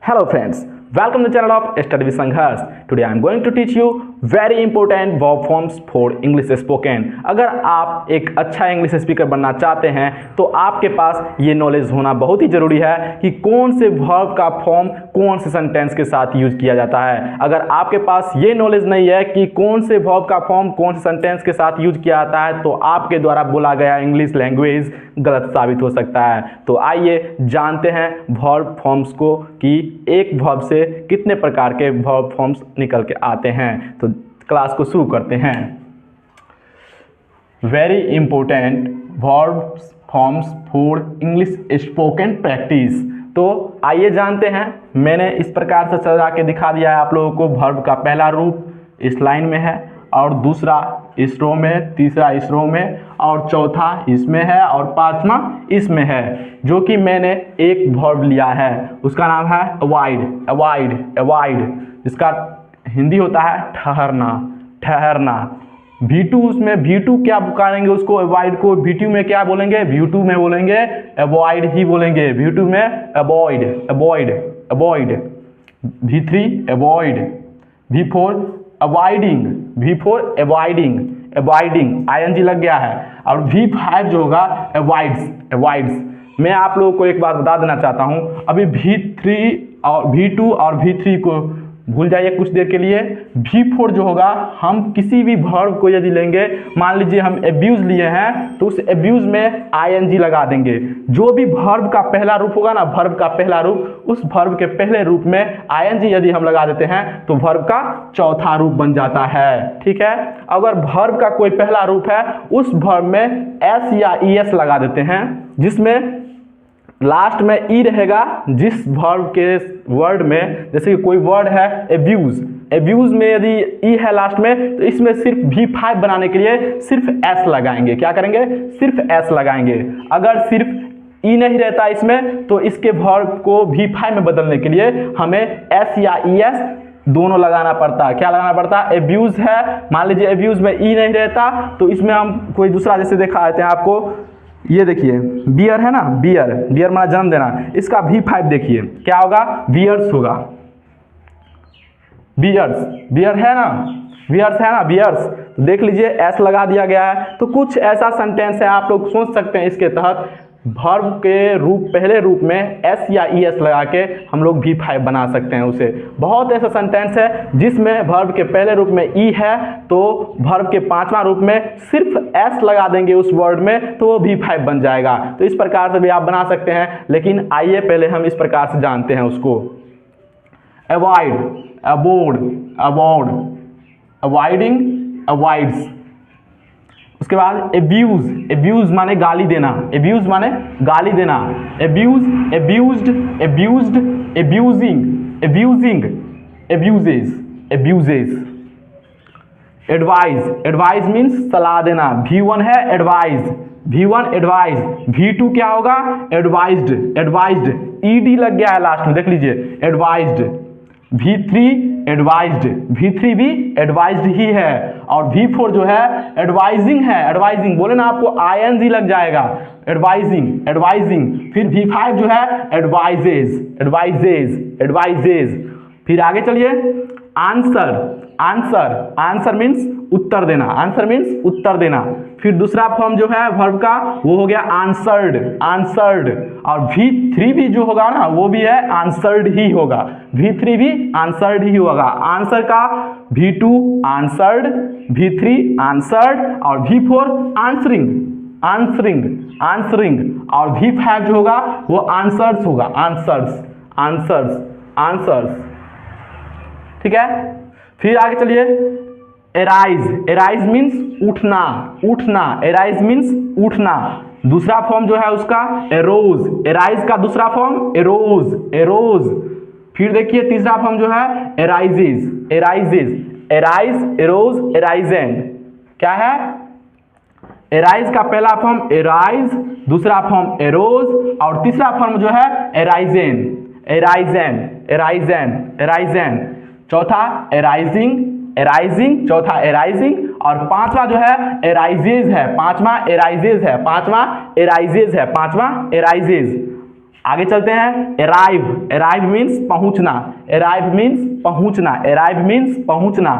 Hello friends, welcome to the channel of Study with Sangharsh. Today I am going to teach you very important verb forms for English spoken. अगर आप एक अच्छा English speaker बनना चाहते हैं तो आपके पास ये नॉलेज होना बहुत ही ज़रूरी है कि कौन से वर्ब का फॉर्म कौन से सेंटेंस के साथ यूज किया जाता है। अगर आपके पास ये नॉलेज नहीं है कि कौन से वर्ब का फॉर्म कौन से सेंटेंस के साथ यूज किया जाता है तो आपके द्वारा बोला गया इंग्लिश लैंग्वेज गलत साबित हो सकता है। तो आइए जानते हैं वर्ब फॉर्म्स को कि एक वर्ब से कितने प्रकार के वर्ब फॉर्म्स निकल के आते हैं। तो क्लास को शुरू करते हैं। Very important verb forms for English spoken practice. तो आइए जानते हैं। मैंने इस प्रकार से सजा के दिखा दिया है आप लोगों को। वर्ब का पहला रूप इस लाइन में है और दूसरा इस रो में, तीसरा इस रो में और चौथा इसमें है और पांचवा इसमें है। जो कि मैंने एक वर्ब लिया है उसका नाम है अवॉइड। अवॉइड अवॉइड जिसका हिंदी होता है ठहरना। ठहरना। V2 उसमें V2 क्या पुकारेंगे उसको अवॉइड को। V2 में क्या बोलेंगे? V2 में बोलेंगे अवॉइड ही बोलेंगे। V2 में avoid avoid avoid. V3 avoid. V4 avoiding. V4 avoiding avoiding ING लग गया है। और V5 जो होगा अवॉइड्स अवॉइड्स। मैं आप लोगों को एक बात बता देना चाहता हूँ। अभी V3 और V2 और V3 को भूल जाइए कुछ देर के लिए। V4 जो होगा हम किसी भी वर्ब को यदि लेंगे, मान लीजिए हम अब्यूज लिए हैं तो उस अब्यूज में ING लगा देंगे। जो भी वर्ब का पहला रूप होगा ना, वर्ब का पहला रूप, उस वर्ब के पहले रूप में ING यदि हम लगा देते हैं तो वर्ब का चौथा रूप बन जाता है। ठीक है। अगर वर्ब का कोई पहला रूप है उस वर्ब में S या ES लगा देते हैं, जिसमें लास्ट में ई रहेगा। जिस वर्ब के वर्ड में, जैसे कि कोई वर्ड है एब्यूज, एब्यूज में यदि ई है लास्ट में तो इसमें सिर्फ V5 बनाने के लिए सिर्फ S लगाएंगे। क्या करेंगे? सिर्फ S लगाएंगे। अगर सिर्फ ई नहीं रहता इसमें तो इसके वर्ब को V5 में बदलने के लिए हमें S या ES दोनों लगाना पड़ता है। क्या लगाना पड़ता है? एब्यूज है, मान लीजिए एब्यूज में ई नहीं रहता तो इसमें हम कोई दूसरा जैसे दिखा देते हैं आपको। ये देखिए बियर है ना, बियर, बियर माना जन्म देना। इसका V5 देखिए क्या होगा? बियर्स होगा। बियर्स, बियर है ना, बियर्स है ना, बियर्स। तो देख लीजिए S लगा दिया गया है। तो कुछ ऐसा सेंटेंस है आप लोग सोच सकते हैं इसके तहत वर्ब के रूप पहले रूप में S या ES लगा के हम लोग V5 बना सकते हैं उसे। बहुत ऐसा सेंटेंस है जिसमें वर्ब के पहले रूप में E है तो वर्ब के पांचवा रूप में सिर्फ S लगा देंगे उस वर्ड में तो वो V5 बन जाएगा। तो इस प्रकार से भी आप बना सकते हैं, लेकिन आइए पहले हम इस प्रकार से जानते हैं उसको। Avoid, aboard, award, avoiding, avoids. उसके बाद एब्यूज, एब्यूज माने गाली देना। एब्यूज माने गाली देना। Abuse, abused, abused, abusing, abusing, abuses, abuses. Advise, advise means सलाह देना। V1 है एडवाइज, V1 एडवाइज। V2 क्या होगा? एडवाइज्ड, एडवाइज्ड, ED लग गया है लास्ट में, देख लीजिए एडवाइज्ड। V3 एडवाइज्ड, V3 भी एडवाइज्ड ही है। और V4 जो है एडवाइजिंग है। एडवाइजिंग बोले ना आपको ING लग जाएगा। Advising, advising. फिर V5 जो है एडवाइजेज, एडवाइजेज, एडवाइजेज। फिर आगे चलिए। आंसर, आंसर, आंसर मीन्स उत्तर देना। आंसर मीन्स उत्तर देना। फिर दूसरा फॉर्म जो है वर्ब का वो हो गया आंसर्ड, आंसर्ड। और V3 भी जो होगा ना वो भी है आंसर्ड ही होगा। V3 भी आंसर्ड ही होगा। आंसर का V2 आंसर्ड, V3 आंसर्ड और V4 आंसरिंग, आंसरिंग, आंसरिंग। और V5 जो होगा वो आंसर्स होगा। Answers, answers, answers. ठीक है। फिर आगे चलिए। एराइज, एराइज मीन्स उठना, उठना। एराइज मीन्स उठना। दूसरा फॉर्म जो है उसका एरोज। एराइज का दूसरा फॉर्म एरोज, एरोज। फिर देखिए तीसरा फॉर्म जो है arises, arises. Arise, arose, arisen. क्या है? एराइज का पहला फॉर्म एराइज, दूसरा फॉर्म एरोज और तीसरा फॉर्म जो है एराइजेन, एराइजेन, एराइजेन, एराइजेन। चौथा एराइजिंग, एराइजिंग, चौथा एराइजिंग और पांचवा जो है एराइजेज है। पांचवा एराइजेज है, पांचवा एराइजेज है, पांचवा एराइजेज। आगे चलते हैं, अराइव। अराइव मीन्स पहुंचना, अराइव मीन्स पहुंचना, अराइव मीन्स पहुंचना।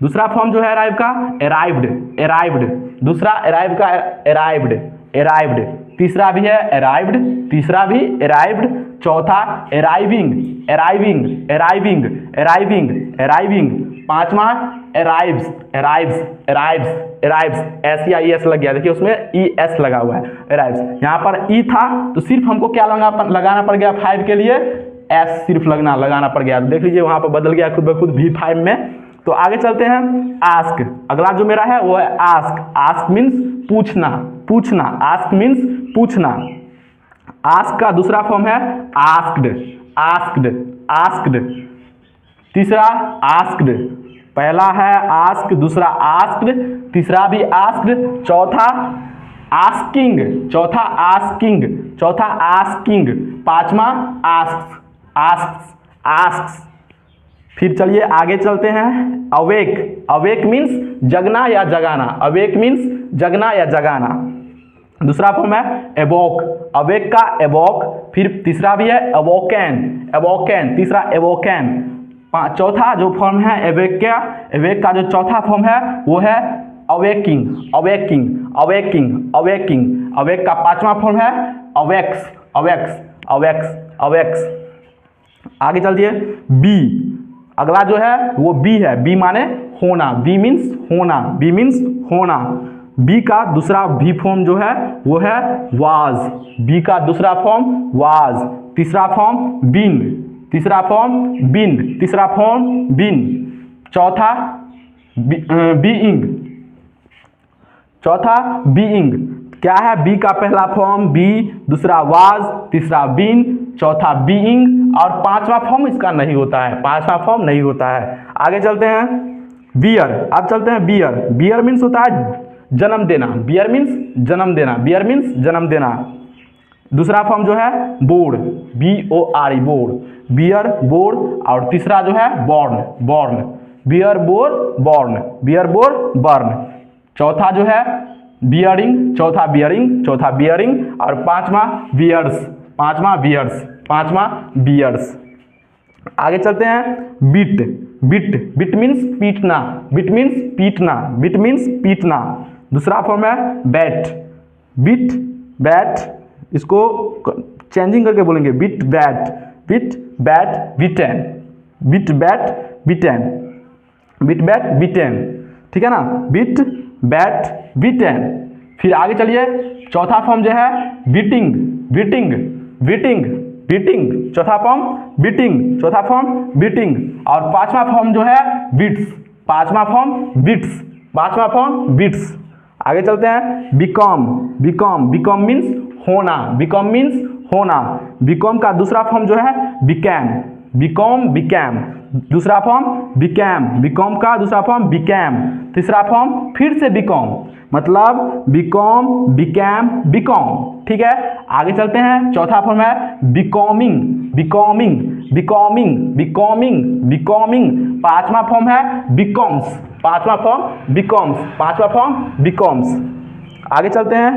दूसरा फॉर्म जो है अराइव का, अराइव्ड, अराइव्ड। दूसरा अराइव का अराइव्ड, अराइव्ड। तीसरा भी है अराइव्ड, तीसरा भी अराइव्ड। चौथा arriving, arriving, arriving, arriving, arriving. पांचवा arrives, arrives, arrives, arrives. SEIS लग गया, देखिए उसमें ES लगा हुआ है, अराइव्स। यहाँ पर E था तो सिर्फ हमको क्या लगाना पड़ गया 5 के लिए, S सिर्फ लगाना पड़ गया। देख लीजिए वहाँ पर बदल गया खुद ब खुद V5 में। तो आगे चलते हैं, आस्क। अगला जो मेरा है वो है आस्क। आस्क मीन्स पूछना, पूछना। आस्क मीन्स पूछना। आस्क का दूसरा फॉर्म है आस्क्ड, आस्क्ड, आस्क्ड। तीसरा आस्क्ड, पहला है आस्क, दूसरा आस्क्ड, तीसरा भी आस्क्ड, चौथा आस्किंग, चौथा आस्किंग, चौथा आस्किंग, पांचवा आस्क्स, आस्क्स, आस्क्स। फिर चलिए आगे चलते हैं, अवेक। अवेक मीन्स जगना या जगाना, अवेक मीन्स जगना या जगाना। दूसरा फॉर्म है एवोक, अवेक का एवोक। फिर तीसरा भी है एवोकैन, एवोकैन, तीसरा एवोकैन। चौथा जो फॉर्म है एवेक का, एवेक का जो चौथा फॉर्म है वो है awaking, awaking, awaking, awaking. Awake का पांचवा फॉर्म है अवेक्स, अवेक्स, अवेक्स, अवेक्स। आगे चलती है बी। अगला जो है वो बी है, बी माने होना, बी मीन्स होना, बी मीन्स होना। बी का दूसरा भी फॉर्म जो है वो है वाज, बी का दूसरा फॉर्म वाज। तीसरा फॉर्म बीन, तीसरा फॉर्म बीन, तीसरा फॉर्म बीन। चौथा बीइंग, चौथा बीइंग। क्या है बी का पहला फॉर्म बी, दूसरा वाज, तीसरा बीन, चौथा बीइंग और पांचवा फॉर्म इसका नहीं होता है, पांचवा फॉर्म नहीं होता है। आगे चलते हैं बियर। अब चलते हैं बियर। बियर मीन्स होता है जन्म देना, बियर मीन्स जन्म देना, बियर मीन्स जन्म देना। दूसरा फॉर्म जो है bored, BORE, bored, bear, bored. और तीसरा जो है born, born, bear, bore, born, bear, bore, burn. चौथा जो है बियरिंग, चौथा बियरिंग, चौथा बियरिंग और पांचवा बियर्स, पांचवा बियर्स, पांचवा बियर्स। आगे चलते हैं बिट। बिट, बिट मीन्स पीटना, बिट मीन्स पीटना, बिट मीन्स पीटना। दूसरा फॉर्म है बैट, बिट, बैट। इसको चेंजिंग करके बोलेंगे बिट बैट, बिट बैट बिटेन, बिट बैट बिटेन, बिट बैट बिटेन। ठीक है ना, बिट बैट बिटेन। फिर आगे चलिए, चौथा फॉर्म जो है बीटिंग, बीटिंग, बीटिंग, बीटिंग। चौथा फॉर्म बीटिंग, चौथा फॉर्म बीटिंग और पांचवा फॉर्म जो है बिट्स, पांचवा फॉर्म बिट्स, पांचवा फॉर्म बिट्स। आगे चलते हैं बिकॉम। बिकॉम, बिकॉम मीन्स होना, बिकॉम मीन्स होना। बिकॉम का दूसरा फॉर्म जो है बिकैम, बिकॉम, बिकैम। दूसरा फॉर्म बिकैम, बिकॉम का दूसरा फॉर्म बिकैम। तीसरा फॉर्म फिर से बिकॉम, मतलब बिकॉम, बिकैम, बिकॉम। ठीक है, आगे चलते हैं। चौथा फॉर्म है बिकॉमिंग, बिकॉमिंग, बिकॉमिंग, बिकॉमिंग, बिकॉमिंग। पांचवा फॉर्म है बिकॉम्स, पांचवा फॉर्म बिकॉम्स, पांचवा फॉर्म बिकॉम्स। आगे चलते हैं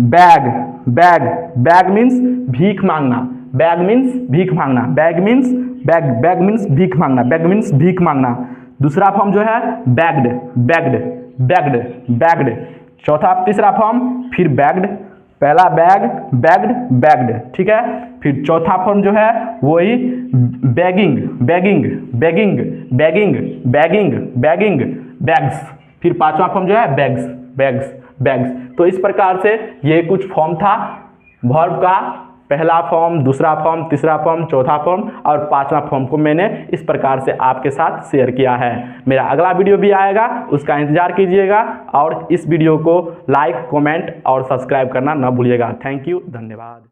बैग। बैग, बैग मीन्स भीख मांगना, बैग मीन्स भीख मांगना, bag means bag, bag means भीख मांगना, बैग मीन्स भीख मांगना। दूसरा फॉर्म जो है बैग्ड, बैग्ड, बैग्ड, बैग्ड। चौथा, तीसरा फॉर्म फिर बैग्ड, पहला बैग, बैग्ड, बैग्ड। ठीक है, फिर चौथा फॉर्म जो है वही bagging, bagging, bagging, bagging, bagging, bagging, bags. फिर पांचवा फॉर्म जो है बैग्स, बैग्स, बैग्स। तो इस प्रकार से ये कुछ फॉर्म था वर्ब का। पहला फॉर्म, दूसरा फॉर्म, तीसरा फॉर्म, चौथा फॉर्म और पांचवा फॉर्म को मैंने इस प्रकार से आपके साथ शेयर किया है। मेरा अगला वीडियो भी आएगा, उसका इंतजार कीजिएगा और इस वीडियो को लाइक, कमेंट और सब्सक्राइब करना न भूलिएगा। थैंक यू, धन्यवाद।